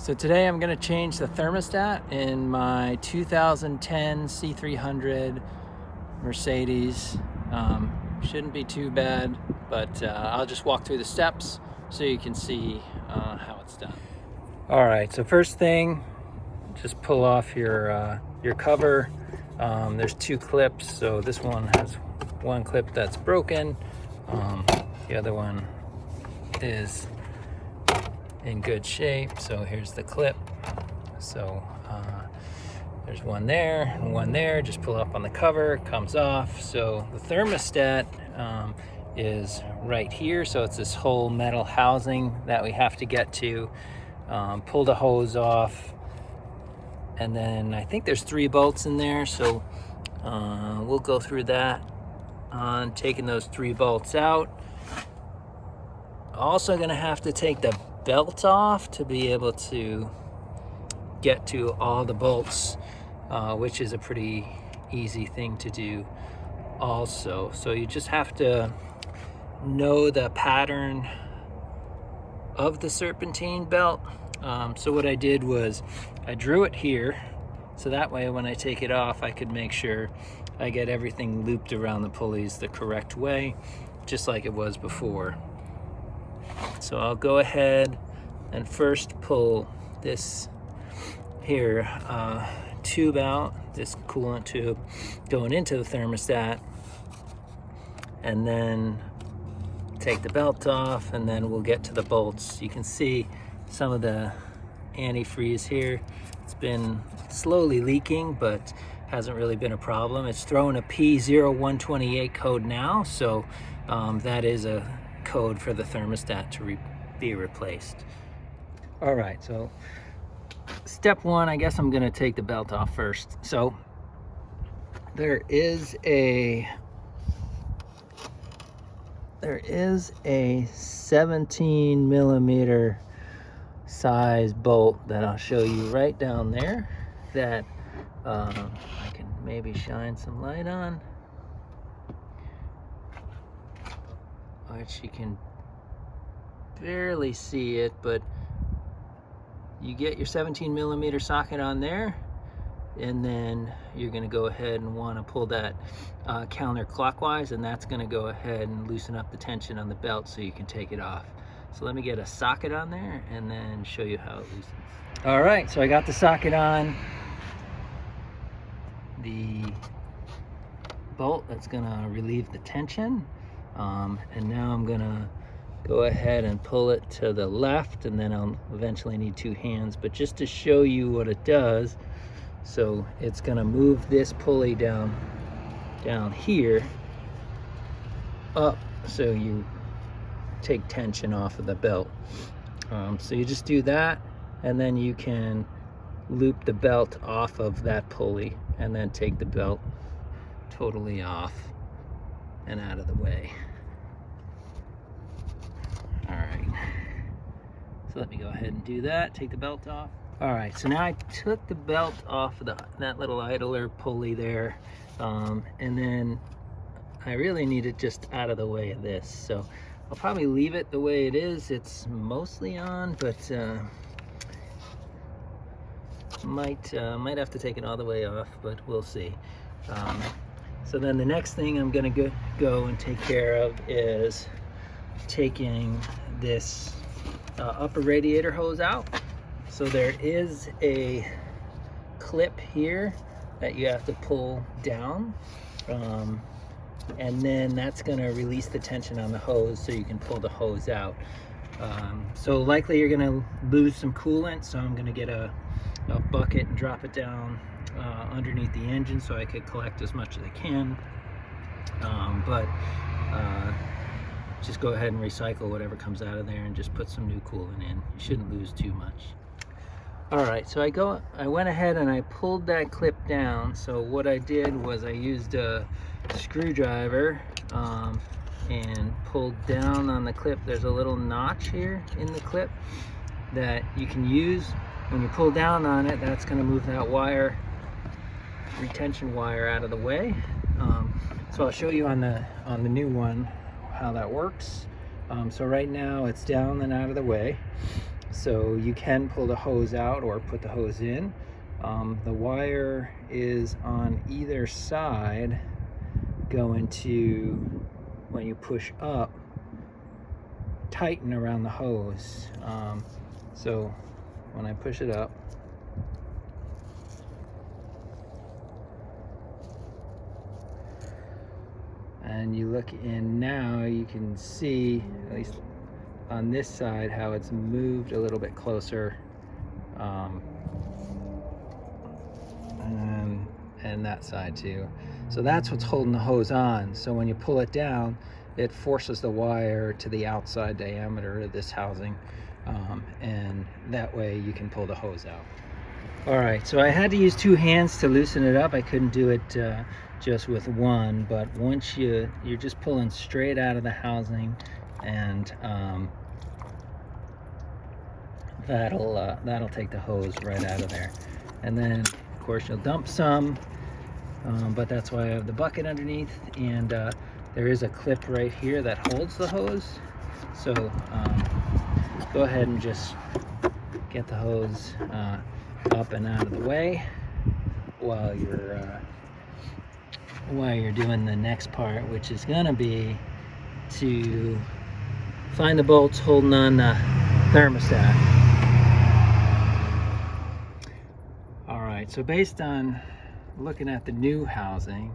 So today I'm going to change the thermostat in my 2010 C300 Mercedes. Shouldn't be too bad, but I'll just walk through the steps so you can see how it's done. All right, so first thing, just pull off your cover. There's two clips, so this one has one clip that's broken. The other one is in good shape, so here's the clip. So there's one there and one there. Just pull up on the cover, comes off. So the thermostat is right here, so it's this whole metal housing that we have to get to. Pull the hose off, and then I think there's 3 bolts in there, so we'll go through that on taking those 3 bolts out. Also gonna have to take the belt off to be able to get to all the bolts, which is a pretty easy thing to do also. So you just have to know the pattern of the serpentine belt. So what I did was I drew it here, so that way when I take it off I could make sure I get everything looped around the pulleys the correct way, just like it was before. So I'll go ahead and first pull this here tube out, this coolant tube going into the thermostat, and then take the belt off, and then we'll get to the bolts. You can see some of the antifreeze here. It's been slowly leaking, but hasn't really been a problem. It's throwing a P0128 code now, so that is a code for the thermostat to be replaced. All right, so step 1, I guess I'm gonna take the belt off first. So there is a 17 millimeter size bolt that I'll show you right down there that I can maybe shine some light on, which you can barely see it, but you get your 17 millimeter socket on there, and then you're going to go ahead and want to pull that counterclockwise, and that's going to go ahead and loosen up the tension on the belt so you can take it off. So let me get a socket on there and then show you how it loosens. All right, so I got the socket on the bolt that's going to relieve the tension, and now I'm going to go ahead and pull it to the left, and then I'll eventually need 2 hands, but just to show you what it does. So it's going to move this pulley down here up, so you take tension off of the belt. So you just do that, and then you can loop the belt off of that pulley and then take the belt totally off and out of the way. All right, so let me go ahead and do that, take the belt off. All right, so now I took the belt off of that little idler pulley there, and then I really need it just out of the way of this. So I'll probably leave it the way it is. It's mostly on, but might have to take it all the way off, but we'll see. So then the next thing I'm gonna go and take care of is taking this upper radiator hose out. So there is a clip here that you have to pull down, and then that's going to release the tension on the hose so you can pull the hose out. So likely you're going to lose some coolant, so I'm going to get a bucket and drop it down underneath the engine so I could collect as much as I can. Just go ahead and recycle whatever comes out of there and just put some new coolant in. You shouldn't lose too much. All right, so I went ahead and I pulled that clip down. So what I did was I used a screwdriver and pulled down on the clip. There's a little notch here in the clip that you can use. When you pull down on it, that's going to move that wire, retention wire, out of the way. So I'll show you on the new one how that works. So right now it's down and out of the way. So you can pull the hose out or put the hose in. The wire is on either side going to, when you push up, tighten around the hose. So when I push it up, and you look in now, you can see, at least on this side, how it's moved a little bit closer, and that side too. So that's what's holding the hose on. So when you pull it down, it forces the wire to the outside diameter of this housing, and that way you can pull the hose out. All right, so I had to use 2 hands to loosen it up. I couldn't do it just with one, but once you're just pulling straight out of the housing, and that'll take the hose right out of there. And then of course you'll dump some, but that's why I have the bucket underneath, and there is a clip right here that holds the hose. So go ahead and just get the hose up and out of the way while you're doing the next part, which is gonna be to find the bolts holding on the thermostat. All right, so based on looking at the new housing,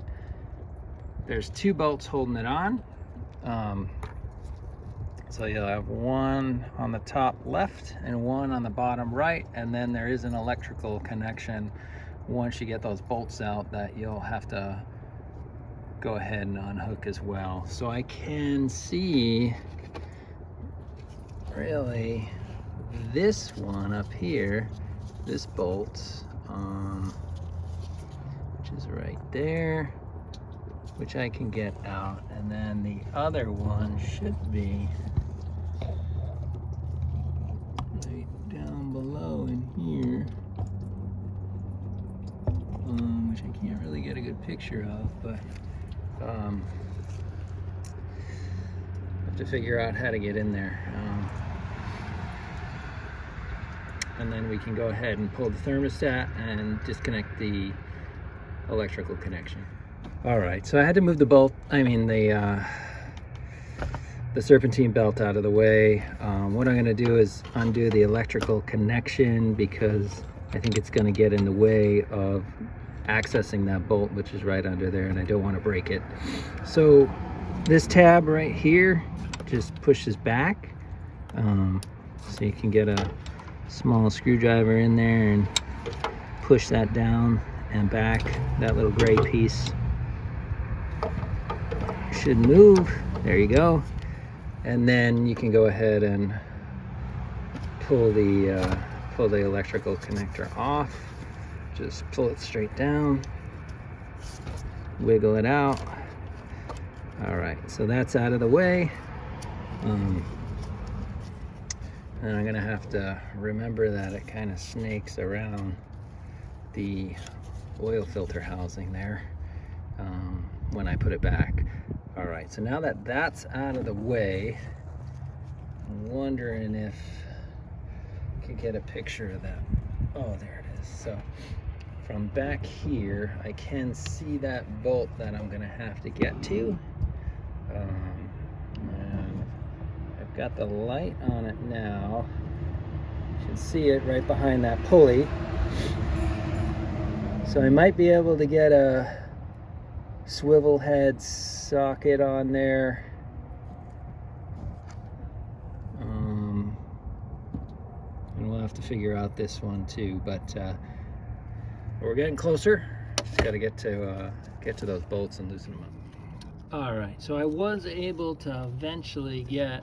there's 2 bolts holding it on. So you'll have one on the top left and one on the bottom right, and then there is an electrical connection once you get those bolts out that you'll have to go ahead and unhook as well. So I can see really this one up here, this bolt, which is right there, which I can get out, and then the other one should be right down below in here, which I can't really get a good picture of, but I have to figure out how to get in there. And then we can go ahead and pull the thermostat and disconnect the electrical connection. All right, so I had to move the serpentine belt out of the way. What I'm gonna do is undo the electrical connection, because I think it's gonna get in the way of accessing that bolt, which is right under there, and I don't want to break it. So this tab right here just pushes back, so you can get a small screwdriver in there and push that down and back. That little gray piece should move. There you go. And then you can go ahead and pull the electrical connector off. Just pull it straight down, wiggle it out. All right, so that's out of the way. And I'm gonna have to remember that it kind of snakes around the oil filter housing there when I put it back. All right, so now that that's out of the way, I'm wondering if I could get a picture of that. Oh, there it is. So from back here, I can see that bolt that I'm gonna have to get to. And I've got the light on it now. You can see it right behind that pulley. So I might be able to get a swivel head socket on there. And we'll have to figure out this one too, but we're getting closer. Just got to get to those bolts and loosen them up. All right, so I was able to eventually get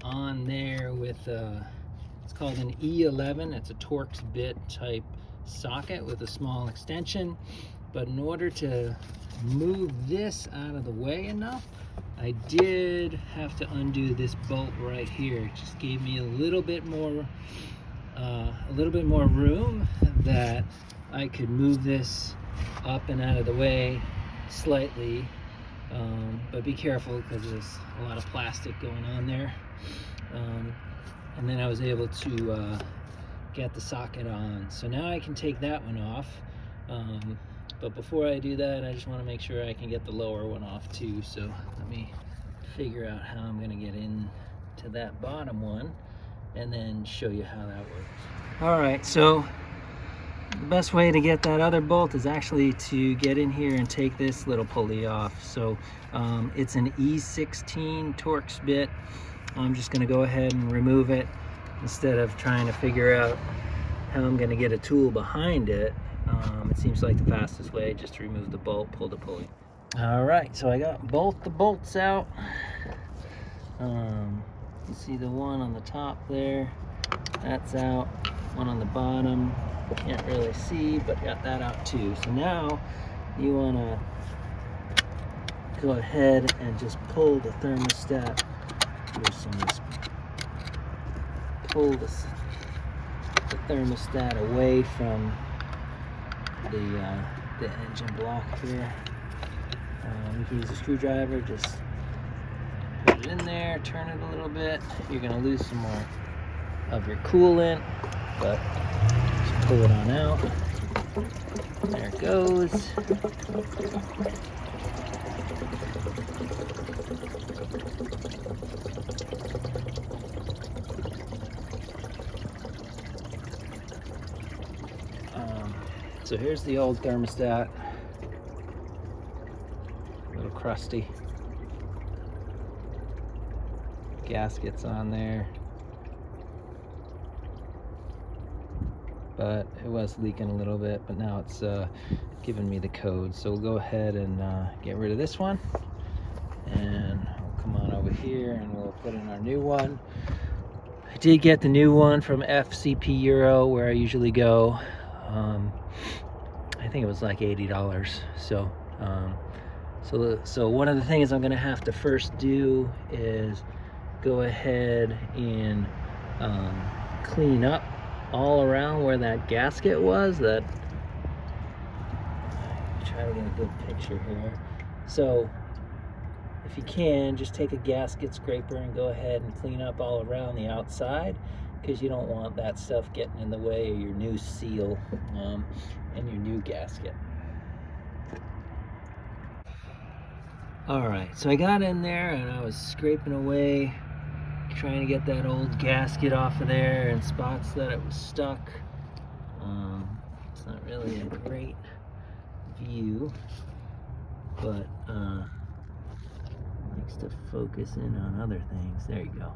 on there with it's called an E11. It's a Torx bit type socket with a small extension, but in order to move this out of the way enough, I did have to undo this bolt right here. It just gave me a little bit more room that I could move this up and out of the way slightly, but be careful because there's a lot of plastic going on there. and then I was able to get the socket on. So now I can take that one off. But before I do that, I just want to make sure I can get the lower one off too. So let me figure out how I'm going to get into that bottom one and then show you how that works. All right, so the best way to get that other bolt is actually to get in here and take this little pulley off. So it's an E16 Torx bit. I'm just going to go ahead and remove it instead of trying to figure out how I'm going to get a tool behind it. It seems like the fastest way, just to remove the bolt, pull the pulley. All right, so I got both the bolts out. You see the one on the top there, that's out. One on the bottom, can't really see, but got that out too. So now you want to go ahead and just pull the thermostat. Pull the thermostat away from the engine block here. You can use a screwdriver, just put it in there, turn it a little bit. You're going to lose some more of your coolant, but just pull it on out. There it goes. So here's the old thermostat, a little crusty. Gaskets on there, but it was leaking a little bit, but now it's giving me the code. So we'll go ahead and get rid of this one, and we'll come on over here and we'll put in our new one. I did get the new one from FCP Euro, where I usually go. I think it was like $80. So so one of the things I'm gonna have to first do is go ahead and clean up all around where that gasket was. That, try to get a good picture here. So if you can, just take a gasket scraper and go ahead and clean up all around the outside, because you don't want that stuff getting in the way of your new seal and your new gasket. All right, so I got in there and I was scraping away, trying to get that old gasket off of there in spots that it was stuck. It's not really a great view, but likes to focus in on other things. There you go.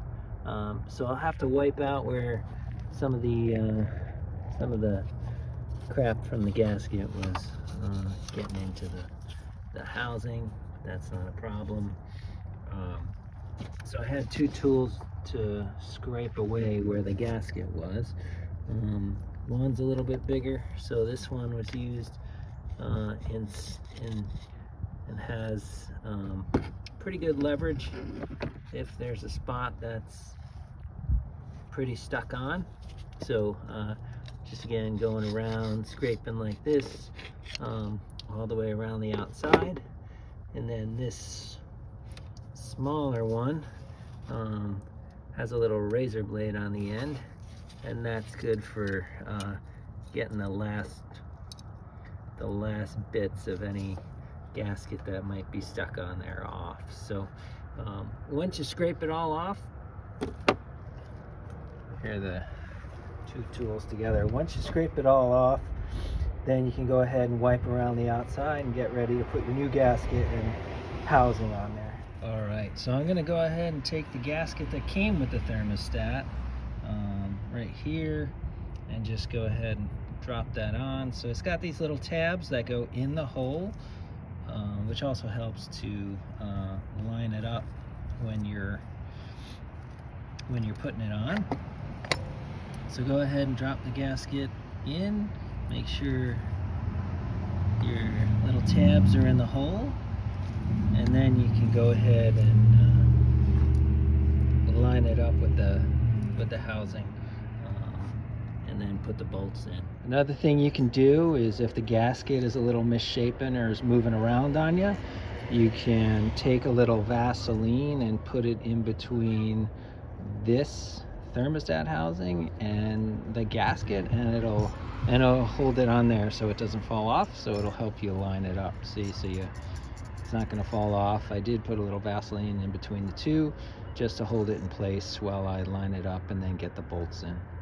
So I'll have to wipe out where some of the crap from the gasket was getting into the housing. That's not a problem. So I had two tools to scrape away where the gasket was. One's a little bit bigger, so this one was used and has pretty good leverage if there's a spot that's pretty stuck on. So just again, going around, scraping like this all the way around the outside. And then this smaller one has a little razor blade on the end, and that's good for getting the last bits of any gasket that might be stuck on there off. So once you scrape it all off, here are the two tools together. Once you scrape it all off, then you can go ahead and wipe around the outside and get ready to put your new gasket and housing on there. All right, so I'm gonna go ahead and take the gasket that came with the thermostat right here and just go ahead and drop that on. So it's got these little tabs that go in the hole, which also helps to line it up when you're putting it on. So go ahead and drop the gasket in. Make sure your little tabs are in the hole, and then you can go ahead and line it up with the housing, and then put the bolts in. Another thing you can do is, if the gasket is a little misshapen or is moving around on you, you can take a little Vaseline and put it in between this thermostat housing and the gasket, and it'll hold it on there so it doesn't fall off, so it'll help you line it up. See, so it's not going to fall off. I did put a little Vaseline in between the two just to hold it in place while I line it up and then get the bolts in.